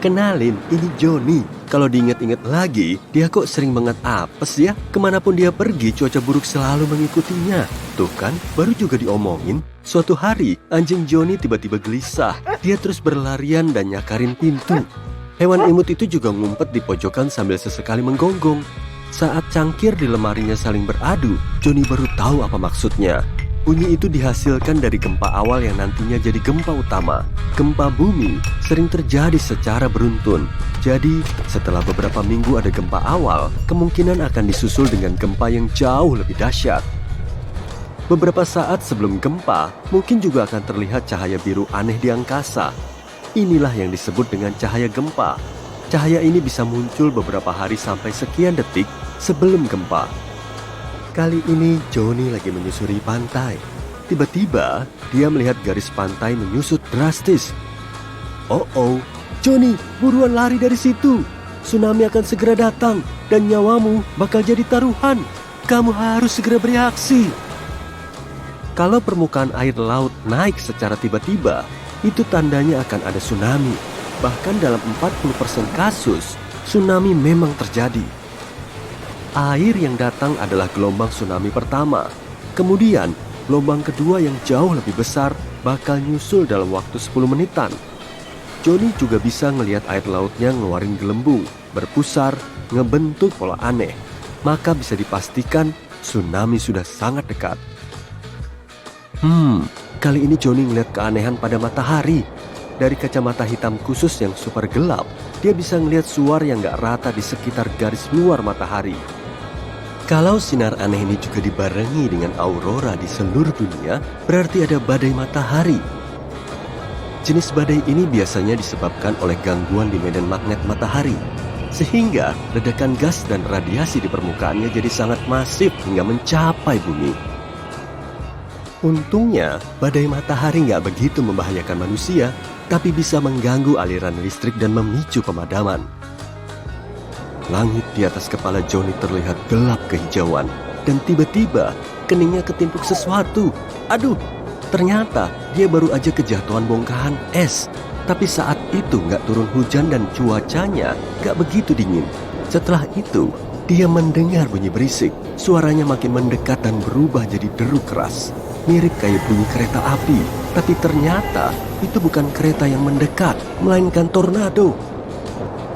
Kenalin, ini Johnny. Kalau diingat-ingat lagi, dia kok sering banget apes ya? Kemanapun dia pergi, cuaca buruk selalu mengikutinya. Tuh kan, baru juga diomongin. Suatu hari, anjing Johnny tiba-tiba gelisah. Dia terus berlarian dan nyakarin pintu. Hewan imut itu juga ngumpet di pojokan sambil sesekali menggonggong. Saat cangkir di lemarinya saling beradu, Johnny baru tahu apa maksudnya. Bunyi itu dihasilkan dari gempa awal yang nantinya jadi gempa utama. Gempa bumi sering terjadi secara beruntun. Jadi, setelah beberapa minggu ada gempa awal, kemungkinan akan disusul dengan gempa yang jauh lebih dahsyat. Beberapa saat sebelum gempa, mungkin juga akan terlihat cahaya biru aneh di angkasa. Inilah yang disebut dengan cahaya gempa. Cahaya ini bisa muncul beberapa hari sampai sekian detik sebelum gempa. Kali ini Johnny lagi menyusuri pantai. Tiba-tiba dia melihat garis pantai menyusut drastis. Oh, Johnny, buruan lari dari situ. Tsunami akan segera datang dan nyawamu bakal jadi taruhan. Kamu harus segera bereaksi. Kalau permukaan air laut naik secara tiba-tiba, itu tandanya akan ada tsunami. Bahkan dalam 40% kasus, tsunami memang terjadi. Air yang datang adalah gelombang tsunami pertama. Kemudian, gelombang kedua yang jauh lebih besar bakal nyusul dalam waktu 10 menitan. Johnny juga bisa ngelihat air lautnya ngeluarin gelembung, berpusar, ngebentuk pola aneh. Maka bisa dipastikan tsunami sudah sangat dekat. Kali ini Johnny ngelihat keanehan pada matahari. Dari kacamata hitam khusus yang super gelap, dia bisa ngelihat suar yang gak rata di sekitar garis luar matahari. Kalau sinar aneh ini juga dibarengi dengan aurora di seluruh dunia, berarti ada badai matahari. Jenis badai ini biasanya disebabkan oleh gangguan di medan magnet matahari, sehingga ledakan gas dan radiasi di permukaannya jadi sangat masif hingga mencapai bumi. Untungnya, badai matahari nggak begitu membahayakan manusia, tapi bisa mengganggu aliran listrik dan memicu pemadaman. Langit di atas kepala Johnny terlihat gelap kehijauan, dan tiba-tiba keningnya ketimpuk sesuatu. Aduh, ternyata dia baru aja kejatuhan bongkahan es. Tapi saat itu nggak turun hujan dan cuacanya nggak begitu dingin. Setelah itu, dia mendengar bunyi berisik. Suaranya makin mendekat dan berubah jadi deru keras. Mirip kayak bunyi kereta api. Tapi ternyata itu bukan kereta yang mendekat, melainkan tornado.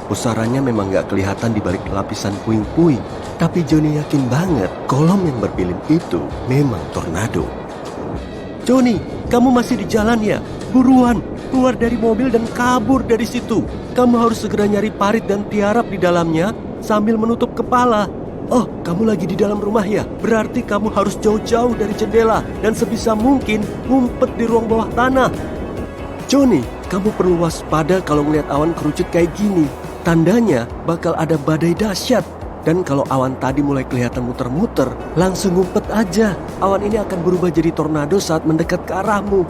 Pusarannya memang gak kelihatan di balik lapisan puing-puing, tapi Johnny yakin banget kolom yang berpilin itu memang tornado. Johnny, kamu masih di jalan ya? Buruan, keluar dari mobil dan kabur dari situ. Kamu harus segera nyari parit dan tiarap di dalamnya sambil menutup kepala. Oh, kamu lagi di dalam rumah ya? Berarti kamu harus jauh-jauh dari jendela dan sebisa mungkin ngumpet di ruang bawah tanah. Johnny, kamu perlu waspada kalau melihat awan kerucut kayak gini. Tandanya bakal ada badai dahsyat. Dan kalau awan tadi mulai kelihatan muter-muter, langsung ngumpet aja. Awan ini akan berubah jadi tornado saat mendekat ke arahmu.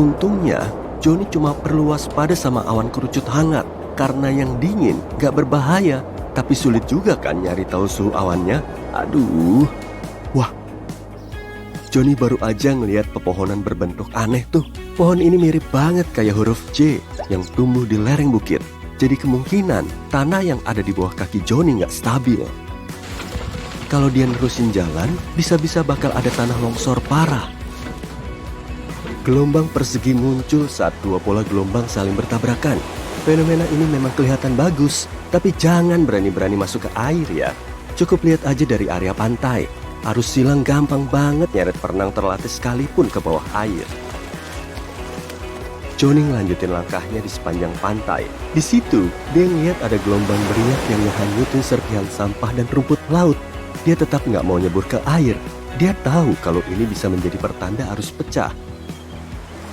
Untungnya, Johnny cuma perlu waspada sama awan kerucut hangat. Karena yang dingin gak berbahaya, tapi sulit juga kan nyari tahu suhu awannya. Aduh. Wah, Johnny baru aja ngelihat pepohonan berbentuk aneh tuh. Pohon ini mirip banget kayak huruf J yang tumbuh di lereng bukit. Jadi kemungkinan tanah yang ada di bawah kaki Johnny nggak stabil. Kalau dia nerusin jalan, bisa-bisa bakal ada tanah longsor parah. Gelombang persegi muncul saat dua pola gelombang saling bertabrakan. Fenomena ini memang kelihatan bagus, tapi jangan berani-berani masuk ke air ya. Cukup lihat aja dari area pantai. Arus silang gampang banget nyeret perenang terlatih sekalipun ke bawah air. Johnny ngelanjutin langkahnya di sepanjang pantai. Di situ, dia ngeliat ada gelombang beriak yang ngehanyutin serpihan sampah dan rumput laut. Dia tetap nggak mau nyebur ke air. Dia tahu kalau ini bisa menjadi pertanda arus pecah.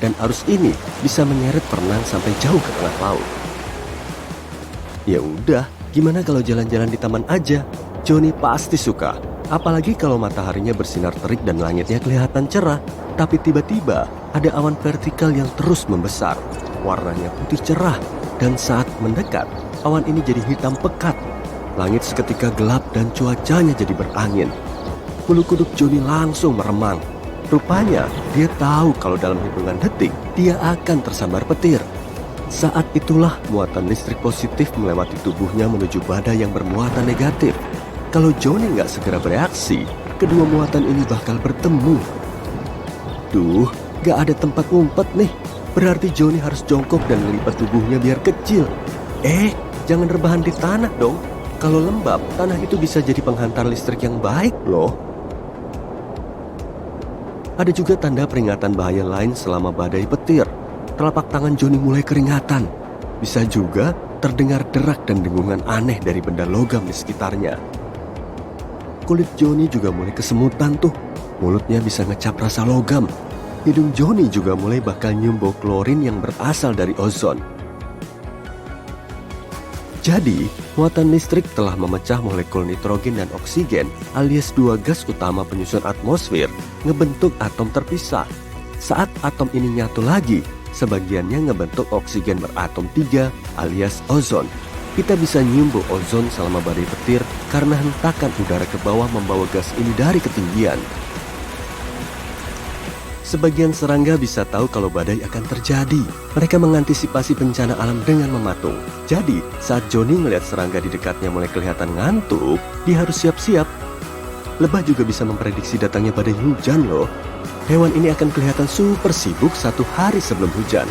Dan arus ini bisa menyeret perenang sampai jauh ke tengah laut. Ya udah, gimana kalau jalan-jalan di taman aja? Johnny pasti suka. Apalagi kalau mataharinya bersinar terik dan langitnya kelihatan cerah. Tapi tiba-tiba ada awan vertikal yang terus membesar. Warnanya putih cerah. Dan saat mendekat, awan ini jadi hitam pekat. Langit seketika gelap dan cuacanya jadi berangin. Bulu kuduk Johnny langsung meremang. Rupanya dia tahu kalau dalam hitungan detik dia akan tersambar petir. Saat itulah muatan listrik positif melewati tubuhnya menuju badai yang bermuatan negatif. Kalau Johnny nggak segera bereaksi, kedua muatan ini bakal bertemu. Duh, nggak ada tempat ngumpet nih. Berarti Johnny harus jongkok dan melipat tubuhnya biar kecil. Jangan rebahan di tanah dong. Kalau lembab, tanah itu bisa jadi penghantar listrik yang baik loh. Ada juga tanda peringatan bahaya lain selama badai petir. Telapak tangan Johnny mulai keringatan. Bisa juga terdengar derak dan dengungan aneh dari benda logam di sekitarnya. Kulit Johnny juga mulai kesemutan tuh. Mulutnya bisa ngecap rasa logam. Hidung Johnny juga mulai bakal nyium bau klorin yang berasal dari ozon. Jadi, muatan listrik telah memecah molekul nitrogen dan oksigen alias dua gas utama penyusun atmosfer ngebentuk atom terpisah. Saat atom ini nyatu lagi, sebagiannya ngebentuk oksigen beratom 3 alias ozon. Kita bisa nyium bau ozon selama badai petir karena hentakan udara ke bawah membawa gas ini dari ketinggian. Sebagian serangga bisa tahu kalau badai akan terjadi. Mereka mengantisipasi bencana alam dengan mematung. Jadi, saat Johnny melihat serangga di dekatnya mulai kelihatan ngantuk, dia harus siap-siap. Lebah juga bisa memprediksi datangnya badai hujan loh. Hewan ini akan kelihatan super sibuk 1 hari sebelum hujan.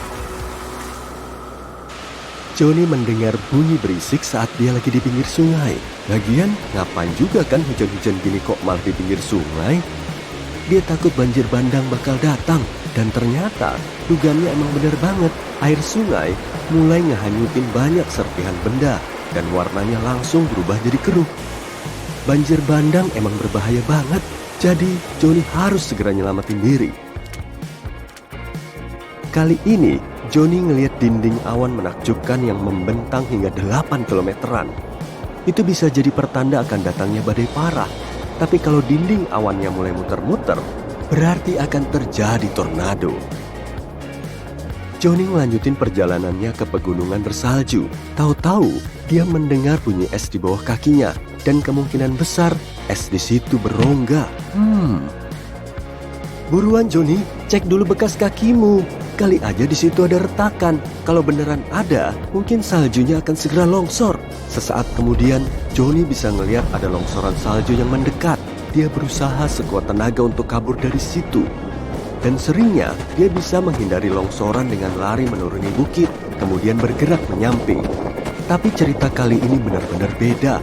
Johnny mendengar bunyi berisik saat dia lagi di pinggir sungai. Lagian, ngapain juga kan hujan-hujan gini kok malah di pinggir sungai? Dia takut banjir bandang bakal datang. Dan ternyata, dugaannya emang bener banget. Air sungai mulai ngehanyutin banyak serpihan benda. Dan warnanya langsung berubah jadi keruh. Banjir bandang emang berbahaya banget. Jadi, Johnny harus segera nyelamatin diri. Kali ini, Johnny ngelihat dinding awan menakjubkan yang membentang hingga 8 kilometeran. Itu bisa jadi pertanda akan datangnya badai parah. Tapi kalau dinding awannya mulai muter-muter, berarti akan terjadi tornado. Johnny melanjutin perjalanannya ke pegunungan bersalju. Tahu-tahu, dia mendengar bunyi es di bawah kakinya. Dan kemungkinan besar, es di situ berongga. Buruan Johnny, cek dulu bekas kakimu. Kali aja di situ ada retakan. Kalau beneran ada, mungkin saljunya akan segera longsor. Sesaat kemudian, Johnny bisa ngelihat ada longsoran salju yang mendekat. Dia berusaha sekuat tenaga untuk kabur dari situ. Dan seringnya, dia bisa menghindari longsoran dengan lari menuruni bukit, kemudian bergerak menyamping. Tapi cerita kali ini benar-benar beda.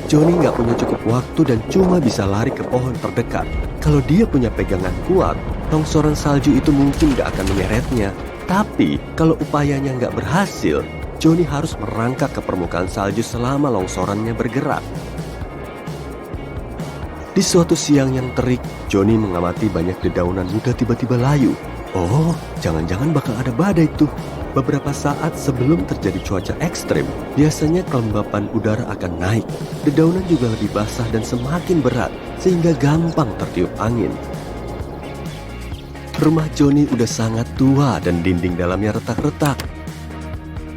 Johnny nggak punya cukup waktu dan cuma bisa lari ke pohon terdekat. Kalau dia punya pegangan kuat, longsoran salju itu mungkin nggak akan menyeretnya. Tapi kalau upayanya nggak berhasil, Johnny harus merangkak ke permukaan salju selama longsorannya bergerak. Di suatu siang yang terik, Johnny mengamati banyak dedaunan muda tiba-tiba layu. Oh, jangan-jangan bakal ada badai tuh. Beberapa saat sebelum terjadi cuaca ekstrim, biasanya kelembapan udara akan naik. Dedaunan juga lebih basah dan semakin berat, sehingga gampang tertiup angin. Rumah Johnny udah sangat tua dan dinding dalamnya retak-retak.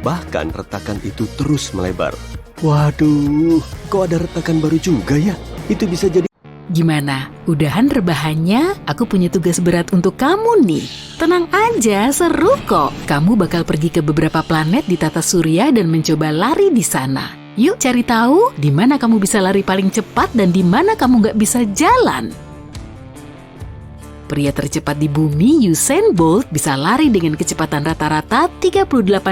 Bahkan retakan itu terus melebar. Waduh, kok ada retakan baru juga ya? Itu bisa jadi... Gimana? Udahan rebahannya? Aku punya tugas berat untuk kamu nih. Tenang aja, seru kok. Kamu bakal pergi ke beberapa planet di tata surya dan mencoba lari di sana. Yuk cari tahu di mana kamu bisa lari paling cepat dan di mana kamu nggak bisa jalan. Pria tercepat di bumi, Usain Bolt, bisa lari dengan kecepatan rata-rata 38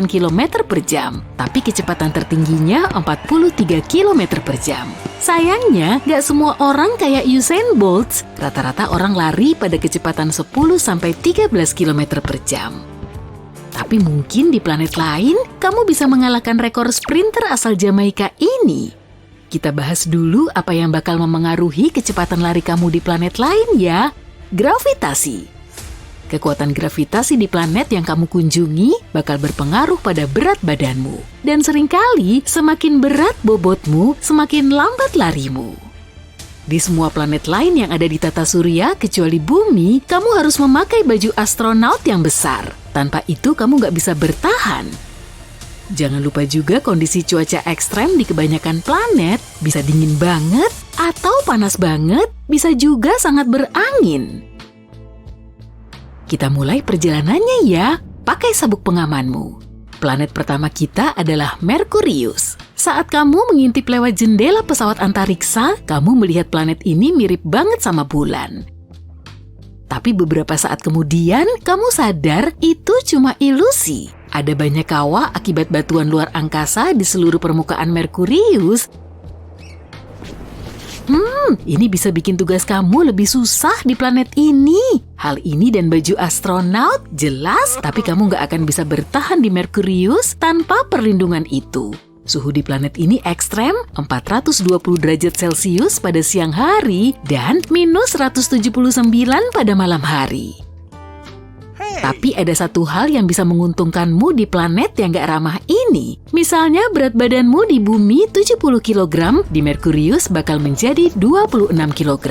km per jam. Tapi kecepatan tertingginya 43 km per jam. Sayangnya, gak semua orang kayak Usain Bolt. Rata-rata orang lari pada kecepatan 10-13 km per jam. Tapi mungkin di planet lain, kamu bisa mengalahkan rekor sprinter asal Jamaika ini. Kita bahas dulu apa yang bakal memengaruhi kecepatan lari kamu di planet lain ya. Gravitasi. Kekuatan gravitasi di planet yang kamu kunjungi bakal berpengaruh pada berat badanmu. Dan seringkali semakin berat bobotmu, semakin lambat larimu. Di semua planet lain yang ada di tata surya kecuali bumi, kamu harus memakai baju astronaut yang besar. Tanpa itu kamu nggak bisa bertahan. Jangan lupa juga kondisi cuaca ekstrem di kebanyakan planet bisa dingin banget atau panas banget, bisa juga sangat berangin. Kita mulai perjalanannya ya, pakai sabuk pengamanmu. Planet pertama kita adalah Merkurius. Saat kamu mengintip lewat jendela pesawat antariksa, kamu melihat planet ini mirip banget sama bulan. Tapi beberapa saat kemudian, kamu sadar itu cuma ilusi. Ada banyak kawah akibat batuan luar angkasa di seluruh permukaan Merkurius. Ini bisa bikin tugas kamu lebih susah di planet ini. Hal ini dan baju astronaut jelas, tapi kamu nggak akan bisa bertahan di Merkurius tanpa perlindungan itu. Suhu di planet ini ekstrem, 420 derajat Celcius pada siang hari dan minus 179 pada malam hari. Tapi ada satu hal yang bisa menguntungkanmu di planet yang gak ramah ini. Misalnya berat badanmu di bumi 70 kg, di Merkurius bakal menjadi 26 kg.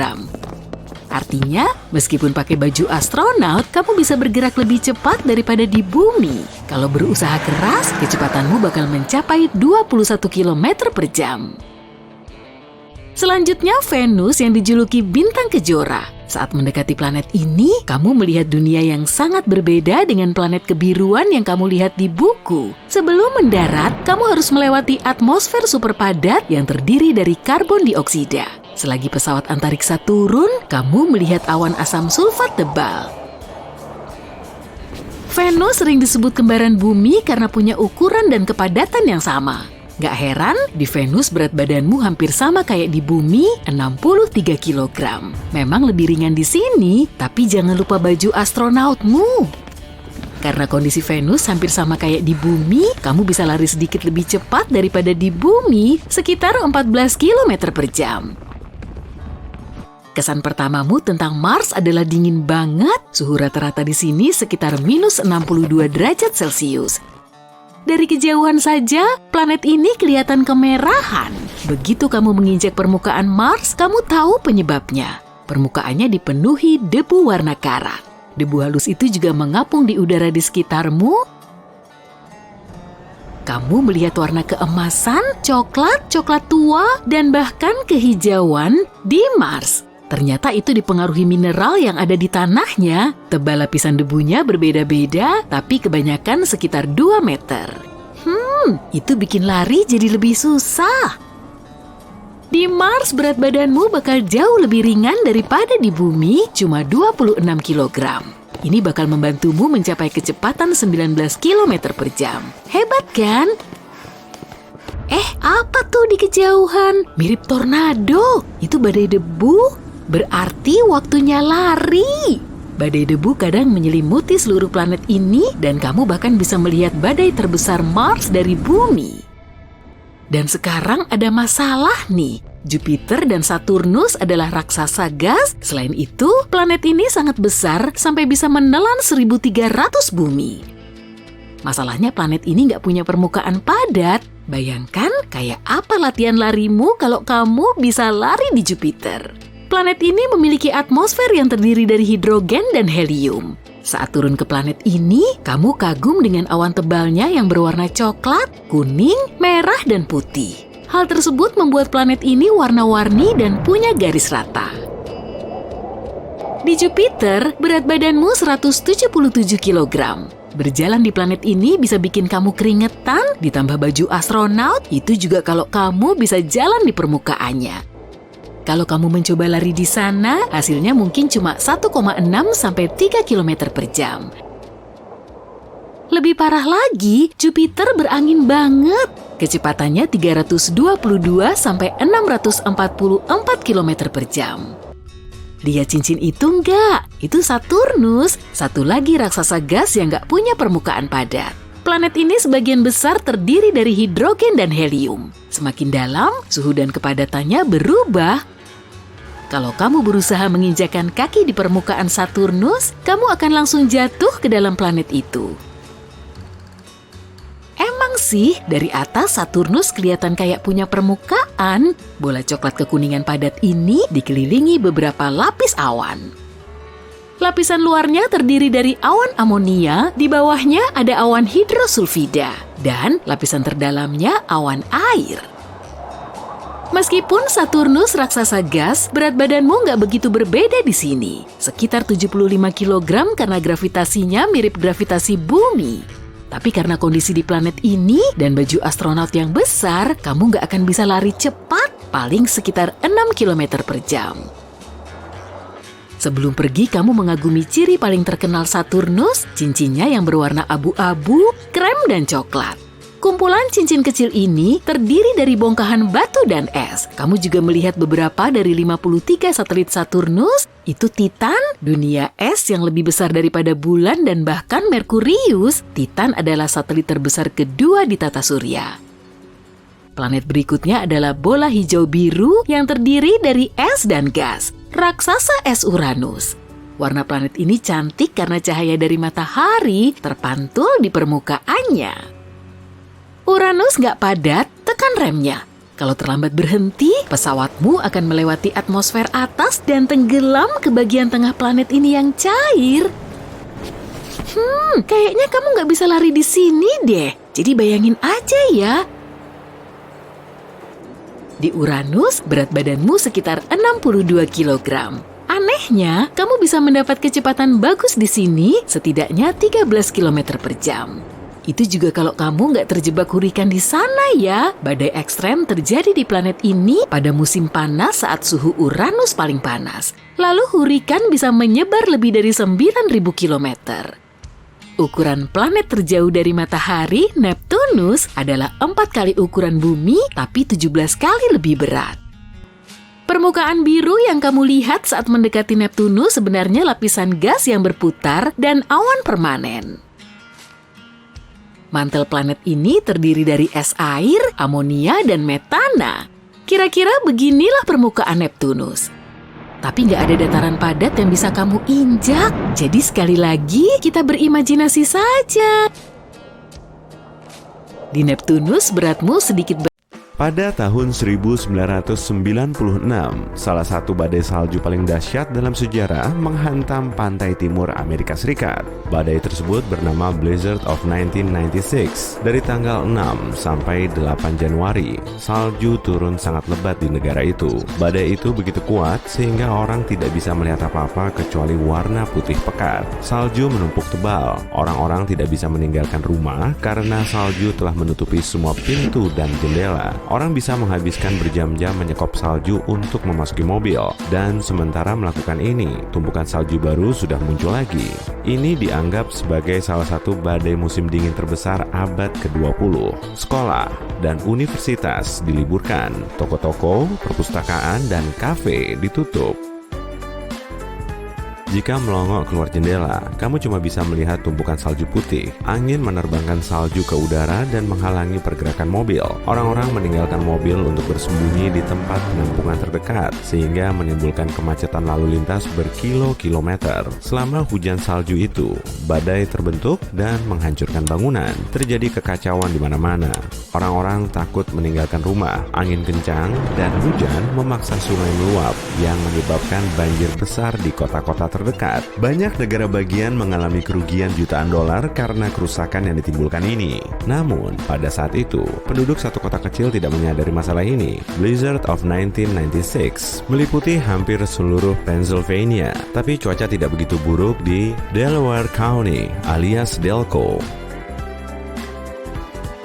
Artinya, meskipun pakai baju astronaut, kamu bisa bergerak lebih cepat daripada di bumi. Kalau berusaha keras, kecepatanmu bakal mencapai 21 km per jam. Selanjutnya, Venus yang dijuluki bintang kejora. Saat mendekati planet ini, kamu melihat dunia yang sangat berbeda dengan planet kebiruan yang kamu lihat di buku. Sebelum mendarat, kamu harus melewati atmosfer super padat yang terdiri dari karbon dioksida. Selagi pesawat antariksa turun, kamu melihat awan asam sulfat tebal. Venus sering disebut kembaran bumi karena punya ukuran dan kepadatan yang sama. Gak heran, di Venus berat badanmu hampir sama kayak di bumi, 63 kg. Memang lebih ringan di sini, tapi jangan lupa baju astronautmu. Karena kondisi Venus hampir sama kayak di bumi, kamu bisa lari sedikit lebih cepat daripada di bumi, sekitar 14 km per jam. Kesan pertamamu tentang Mars adalah dingin banget. Suhu rata-rata di sini sekitar minus 62 derajat Celcius. Dari kejauhan saja, planet ini kelihatan kemerahan. Begitu kamu menginjak permukaan Mars, kamu tahu penyebabnya. Permukaannya dipenuhi debu warna karat. Debu halus itu juga mengapung di udara di sekitarmu. Kamu melihat warna keemasan, coklat, coklat tua, dan bahkan kehijauan di Mars. Ternyata itu dipengaruhi mineral yang ada di tanahnya. Tebal lapisan debunya berbeda-beda, tapi kebanyakan sekitar 2 meter. Itu bikin lari jadi lebih susah. Di Mars berat badanmu bakal jauh lebih ringan daripada di bumi, cuma 26 kg. Ini bakal membantumu mencapai kecepatan 19 km per jam. Hebat kan? Apa tuh di kejauhan? Mirip tornado. Itu badai debu. Berarti waktunya lari. Badai debu kadang menyelimuti seluruh planet ini dan kamu bahkan bisa melihat badai terbesar Mars dari bumi. Dan sekarang ada masalah nih. Jupiter dan Saturnus adalah raksasa gas. Selain itu, planet ini sangat besar sampai bisa menelan 1.300 bumi. Masalahnya planet ini nggak punya permukaan padat. Bayangkan kayak apa latihan larimu kalau kamu bisa lari di Jupiter. Planet ini memiliki atmosfer yang terdiri dari hidrogen dan helium. Saat turun ke planet ini, kamu kagum dengan awan tebalnya yang berwarna coklat, kuning, merah, dan putih. Hal tersebut membuat planet ini warna-warni dan punya garis rata. Di Jupiter, berat badanmu 177 kg. Berjalan di planet ini bisa bikin kamu keringetan, ditambah baju astronaut, itu juga kalau kamu bisa jalan di permukaannya. Kalau kamu mencoba lari di sana, hasilnya mungkin cuma 1,6 sampai 3 km per jam. Lebih parah lagi, Jupiter berangin banget. Kecepatannya 322 sampai 644 km per jam. Lihat cincin itu enggak? Itu Saturnus, satu lagi raksasa gas yang enggak punya permukaan padat. Planet ini sebagian besar terdiri dari hidrogen dan helium. Semakin dalam, suhu dan kepadatannya berubah. Kalau kamu berusaha menginjakan kaki di permukaan Saturnus, kamu akan langsung jatuh ke dalam planet itu. Emang sih, dari atas Saturnus kelihatan kayak punya permukaan. Bola coklat kekuningan padat ini dikelilingi beberapa lapis awan. Lapisan luarnya terdiri dari awan amonia, di bawahnya ada awan hidrosulfida, dan lapisan terdalamnya awan air. Meskipun Saturnus raksasa gas, berat badanmu nggak begitu berbeda di sini. Sekitar 75 kg karena gravitasinya mirip gravitasi bumi. Tapi karena kondisi di planet ini dan baju astronot yang besar, kamu nggak akan bisa lari cepat, paling sekitar 6 km per jam. Sebelum pergi, kamu mengagumi ciri paling terkenal Saturnus, cincinnya yang berwarna abu-abu, krem, dan coklat. Kumpulan cincin kecil ini terdiri dari bongkahan batu dan es. Kamu juga melihat beberapa dari 53 satelit Saturnus, itu Titan, dunia es yang lebih besar daripada bulan dan bahkan Merkurius. Titan adalah satelit terbesar kedua di tata surya. Planet berikutnya adalah bola hijau biru yang terdiri dari es dan gas, raksasa es Uranus. Warna planet ini cantik karena cahaya dari matahari terpantul di permukaannya. Uranus nggak padat, tekan remnya. Kalau terlambat berhenti, pesawatmu akan melewati atmosfer atas dan tenggelam ke bagian tengah planet ini yang cair. Kayaknya kamu nggak bisa lari di sini deh. Jadi bayangin aja ya. Di Uranus, berat badanmu sekitar 62 kg. Anehnya, kamu bisa mendapat kecepatan bagus di sini, setidaknya 13 km per jam. Itu juga kalau kamu nggak terjebak hurikan di sana ya. Badai ekstrem terjadi di planet ini pada musim panas saat suhu Uranus paling panas. Lalu hurikan bisa menyebar lebih dari 9.000 km. Ukuran planet terjauh dari matahari, Neptunus, adalah 4 kali ukuran bumi, tapi 17 kali lebih berat. Permukaan biru yang kamu lihat saat mendekati Neptunus sebenarnya lapisan gas yang berputar dan awan permanen. Mantel planet ini terdiri dari es air, amonia, dan metana. Kira-kira beginilah permukaan Neptunus. Tapi nggak ada dataran padat yang bisa kamu injak. Jadi sekali lagi kita berimajinasi saja. Di Neptunus beratmu sedikit Pada tahun 1996, salah satu badai salju paling dahsyat dalam sejarah menghantam pantai timur Amerika Serikat. Badai tersebut bernama Blizzard of 1996. Dari tanggal 6 sampai 8 Januari, salju turun sangat lebat di negara itu. Badai itu begitu kuat sehingga orang tidak bisa melihat apa-apa kecuali warna putih pekat. Salju menumpuk tebal. Orang-orang tidak bisa meninggalkan rumah karena salju telah menutupi semua pintu dan jendela. Orang bisa menghabiskan berjam-jam menyekop salju untuk memasuki mobil. Dan sementara melakukan ini, tumpukan salju baru sudah muncul lagi. Ini dianggap sebagai salah satu badai musim dingin terbesar abad ke-20. Sekolah dan universitas diliburkan. Toko-toko, perpustakaan, dan kafe ditutup. Jika melongok keluar jendela, kamu cuma bisa melihat tumpukan salju putih. Angin menerbangkan salju ke udara dan menghalangi pergerakan mobil. Orang-orang meninggalkan mobil untuk bersembunyi di tempat penampungan terdekat, sehingga menimbulkan kemacetan lalu lintas berkilo-kilometer. Selama hujan salju itu, badai terbentuk dan menghancurkan bangunan. Terjadi kekacauan di mana-mana. Orang-orang takut meninggalkan rumah. Angin kencang dan hujan memaksa sungai meluap yang menyebabkan banjir besar di kota-kota terdekat. Banyak negara bagian mengalami kerugian jutaan dolar karena kerusakan yang ditimbulkan ini. Namun, pada saat itu, penduduk satu kota kecil tidak menyadari masalah ini. Blizzard of 1996 meliputi hampir seluruh Pennsylvania, tapi cuaca tidak begitu buruk di Delaware County alias Delco.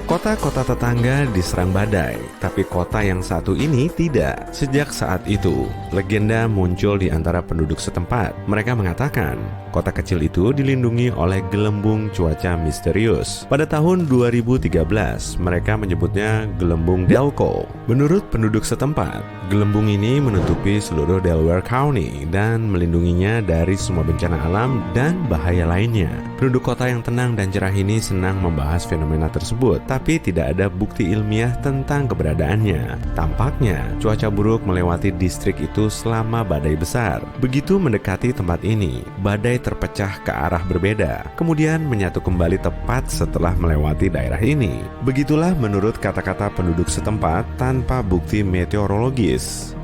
Kota-kota tetangga diserang badai, tapi kota yang satu ini tidak. Sejak saat itu, legenda muncul di antara penduduk setempat. Mereka mengatakan, kota kecil itu dilindungi oleh gelembung cuaca misterius. Pada tahun 2013, mereka menyebutnya gelembung Delco. Menurut penduduk setempat, gelembung ini menutupi seluruh Delaware County dan melindunginya dari semua bencana alam dan bahaya lainnya. Penduduk kota yang tenang dan cerah ini senang membahas fenomena tersebut, tapi tidak ada bukti ilmiah tentang keberadaannya. Tampaknya, cuaca buruk melewati distrik itu selama badai besar. Begitu mendekati tempat ini, badai terpecah ke arah berbeda, kemudian menyatu kembali tepat setelah melewati daerah ini. Begitulah menurut kata-kata penduduk setempat tanpa bukti meteorologis.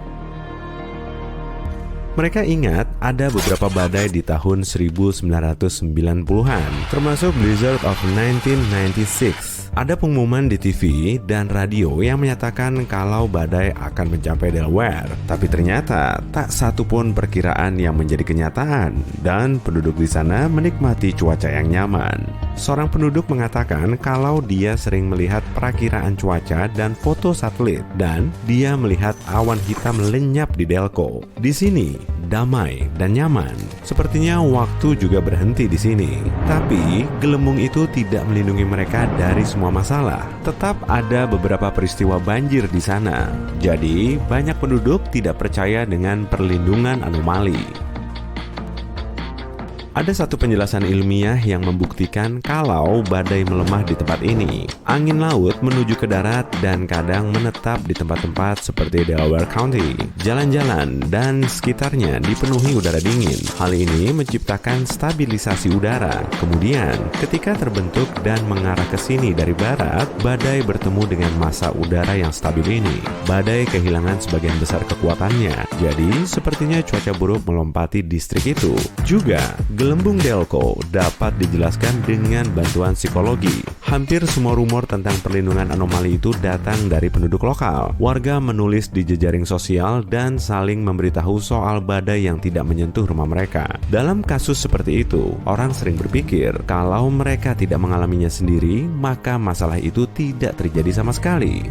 Mereka ingat ada beberapa badai di tahun 1990-an, termasuk Blizzard of 1996. Ada pengumuman di TV dan radio yang menyatakan kalau badai akan mencapai Delaware. Tapi ternyata tak satu pun perkiraan yang menjadi kenyataan dan penduduk di sana menikmati cuaca yang nyaman. Seorang penduduk mengatakan kalau dia sering melihat perakiraan cuaca dan foto satelit dan dia melihat awan hitam lenyap di Delco. Di sini damai dan nyaman. Sepertinya waktu juga berhenti di sini. Tapi gelembung itu tidak melindungi mereka dari semua masalah. Tetap ada beberapa peristiwa banjir di sana. Jadi banyak penduduk tidak percaya dengan perlindungan anomali. Ada satu penjelasan ilmiah yang membuktikan kalau badai melemah di tempat ini. Angin laut menuju ke darat dan kadang menetap di tempat-tempat seperti Delaware County. Jalan-jalan dan sekitarnya dipenuhi udara dingin. Hal ini menciptakan stabilisasi udara. Kemudian, ketika terbentuk dan mengarah ke sini dari barat, badai bertemu dengan massa udara yang stabil ini. Badai kehilangan sebagian besar kekuatannya. Jadi, sepertinya cuaca buruk melompati distrik itu. Juga, gelembung Delco dapat dijelaskan dengan bantuan psikologi. Hampir semua rumor tentang perlindungan anomali itu datang dari penduduk lokal. Warga menulis di jejaring sosial dan saling memberitahu soal badai yang tidak menyentuh rumah mereka. Dalam kasus seperti itu, orang sering berpikir kalau mereka tidak mengalaminya sendiri, maka masalah itu tidak terjadi sama sekali.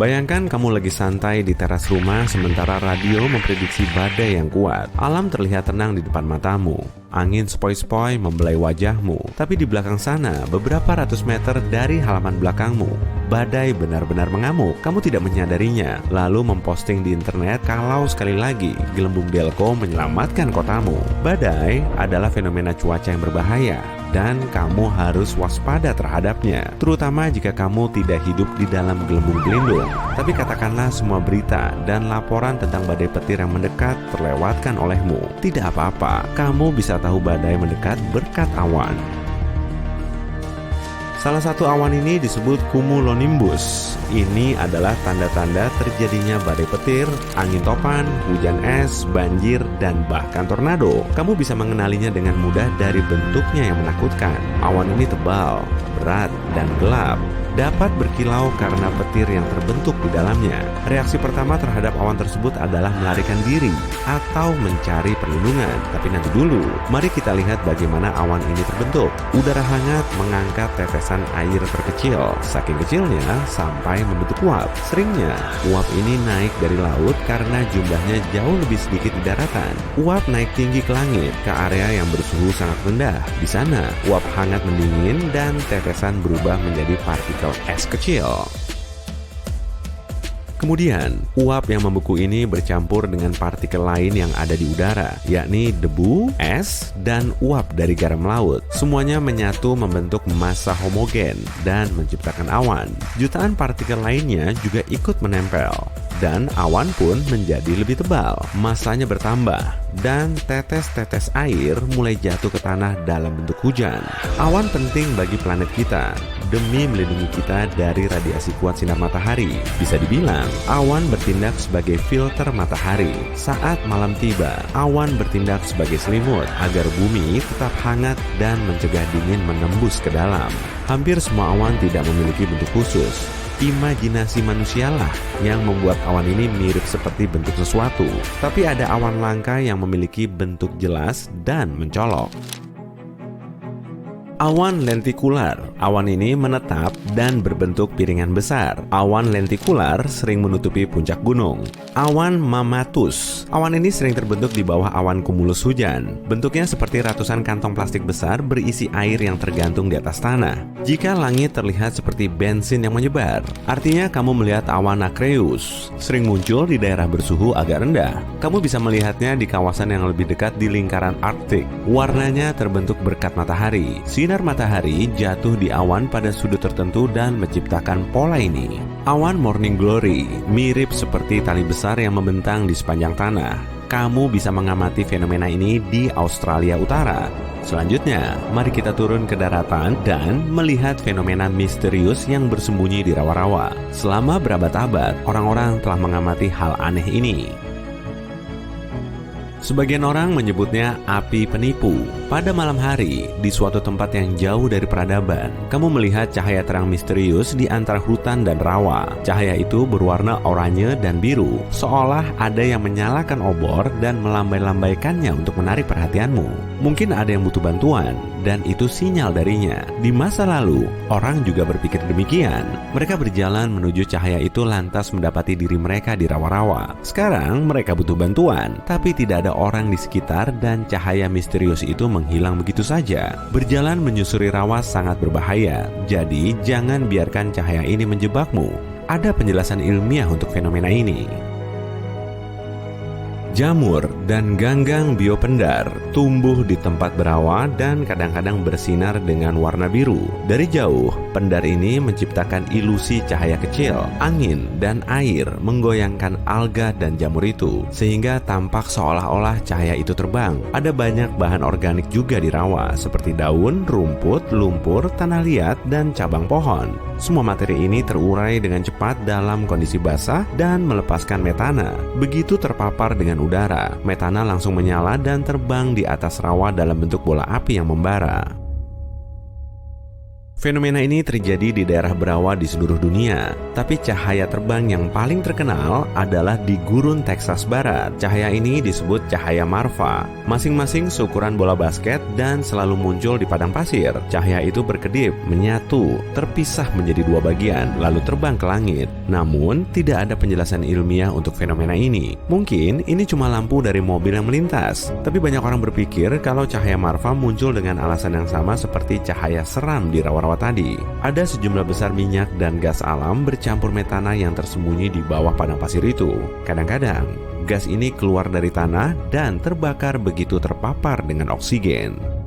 Bayangkan kamu lagi santai di teras rumah sementara radio memprediksi badai yang kuat. Alam terlihat tenang di depan matamu. Angin sepoi-sepoi membelai wajahmu. Tapi di belakang sana, beberapa ratus meter dari halaman belakangmu, badai benar-benar mengamuk. Kamu tidak menyadarinya, lalu memposting di internet kalau sekali lagi gelembung Delco menyelamatkan kotamu. Badai adalah fenomena cuaca yang berbahaya dan kamu harus waspada terhadapnya, terutama jika kamu tidak hidup di dalam gelembung pelindung. Tapi katakanlah semua berita dan laporan tentang badai petir yang mendekat terlewatkan olehmu. Tidak apa-apa, kamu bisa tahu badai mendekat berkat awan. Salah satu awan ini disebut cumulonimbus. Ini adalah tanda-tanda terjadinya badai petir, angin topan, hujan es, banjir, dan bahkan tornado. Kamu bisa mengenalinya dengan mudah dari bentuknya yang menakutkan. Awan ini tebal, berat, dan gelap. Dapat berkilau karena petir yang terbentuk di dalamnya. Reaksi pertama terhadap awan tersebut adalah melarikan diri atau mencari perlindungan. Tapi nanti dulu, mari kita lihat bagaimana awan ini terbentuk. Udara hangat mengangkat tetesan air terkecil. Saking kecilnya sampai membentuk uap. Seringnya, uap ini naik dari laut karena jumlahnya jauh lebih sedikit di daratan. Uap naik tinggi ke langit, ke area yang bersuhu sangat rendah. Di sana, uap hangat mendingin dan tetesan berubah menjadi partikel es kecil. Kemudian, uap yang membeku ini bercampur dengan partikel lain yang ada di udara, yakni debu, es, dan uap dari garam laut. Semuanya menyatu membentuk massa homogen dan menciptakan awan. Jutaan partikel lainnya juga ikut menempel. Dan awan pun menjadi lebih tebal, massanya bertambah, dan tetes-tetes air mulai jatuh ke tanah dalam bentuk hujan. Awan penting bagi planet kita, demi melindungi kita dari radiasi kuat sinar matahari. Bisa dibilang, awan bertindak sebagai filter matahari. Saat malam tiba, awan bertindak sebagai selimut, agar bumi tetap hangat dan mencegah dingin menembus ke dalam. Hampir semua awan tidak memiliki bentuk khusus. Imajinasi manusialah yang membuat awan ini mirip seperti bentuk sesuatu. Tapi ada awan langka yang memiliki bentuk jelas dan mencolok. Awan lentikular. Awan ini menetap dan berbentuk piringan besar. Awan lentikular sering menutupi puncak gunung. Awan mammatus. Awan ini sering terbentuk di bawah awan cumulus hujan. Bentuknya seperti ratusan kantong plastik besar berisi air yang tergantung di atas tanah. Jika langit terlihat seperti bensin yang menyebar, artinya kamu melihat awan nacreus. Sering muncul di daerah bersuhu agak rendah. Kamu bisa melihatnya di kawasan yang lebih dekat di lingkaran Arktik. Warnanya terbentuk berkat matahari. Sinar matahari jatuh di awan pada sudut tertentu dan menciptakan pola ini. Awan morning glory mirip seperti tali besar yang membentang di sepanjang tanah. Kamu bisa mengamati fenomena ini di Australia Utara. Selanjutnya, mari kita turun ke daratan dan melihat fenomena misterius yang bersembunyi di rawa-rawa. Selama berabad-abad, orang-orang telah mengamati hal aneh ini. Sebagian orang menyebutnya api penipu. Pada malam hari, di suatu tempat yang jauh dari peradaban, kamu melihat cahaya terang misterius di antara hutan dan rawa. Cahaya itu berwarna oranye dan biru, seolah ada yang menyalakan obor dan melambai-lambaikannya untuk menarik perhatianmu. Mungkin ada yang butuh bantuan, dan itu sinyal darinya. Di masa lalu, orang juga berpikir demikian. Mereka berjalan menuju cahaya itu lantas mendapati diri mereka di rawa-rawa. Sekarang mereka butuh bantuan, tapi tidak ada orang di sekitar dan cahaya misterius itu menghilang begitu saja. Berjalan menyusuri rawa sangat berbahaya, jadi jangan biarkan cahaya ini menjebakmu. Ada penjelasan ilmiah untuk fenomena ini. Jamur dan ganggang biopendar tumbuh di tempat berawa dan kadang-kadang bersinar dengan warna biru. Dari jauh, pendar ini menciptakan ilusi cahaya kecil. Angin dan air menggoyangkan alga dan jamur itu, sehingga tampak seolah-olah cahaya itu terbang. Ada banyak bahan organik juga di rawa, seperti daun, rumput, lumpur, tanah liat, dan cabang pohon. Semua materi ini terurai dengan cepat dalam kondisi basah dan melepaskan metana. Begitu terpapar dengan udara, metana langsung menyala dan terbang di atas rawa dalam bentuk bola api yang membara. Fenomena ini terjadi di daerah berawa di seluruh dunia, tapi cahaya terbang yang paling terkenal adalah di gurun Texas Barat. Cahaya ini disebut cahaya Marfa. Masing-masing seukuran bola basket dan selalu muncul di padang pasir. Cahaya itu berkedip, menyatu, terpisah menjadi dua bagian, lalu terbang ke langit. Namun, tidak ada penjelasan ilmiah untuk fenomena ini. Mungkin ini cuma lampu dari mobil yang melintas, tapi banyak orang berpikir kalau cahaya Marfa muncul dengan alasan yang sama seperti cahaya seram di rawa-rawa tadi. Ada sejumlah besar minyak dan gas alam bercampur metana yang tersembunyi di bawah padang pasir itu. Kadang-kadang, gas ini keluar dari tanah dan terbakar begitu terpapar dengan oksigen.